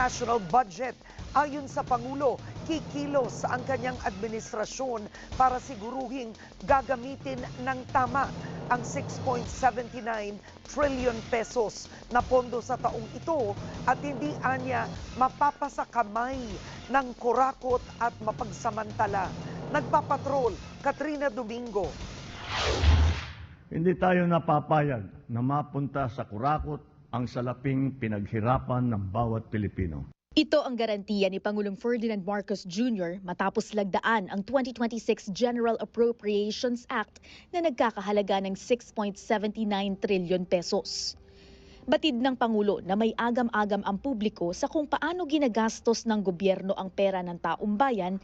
national budget. Ayon sa Pangulo, kikilos ang kanyang administrasyon para siguruhing gagamitin ng tama ang 6.79 trillion pesos na pondo sa taong ito at hindi anya mapapasakamay ng kurakot at mapagsamantala. Nagpapatrol, Katrina Domingo. Hindi tayo napapayag na mapunta sa kurakot ang salaping pinaghirapan ng bawat Pilipino. Ito ang garantiya ni Pangulong Ferdinand Marcos Jr. matapos lagdaan ang 2026 General Appropriations Act na nagkakahalaga ng 6.79 trillion pesos. Batid ng Pangulo na may agam-agam ang publiko sa kung paano ginagastos ng gobyerno ang pera ng taong bayan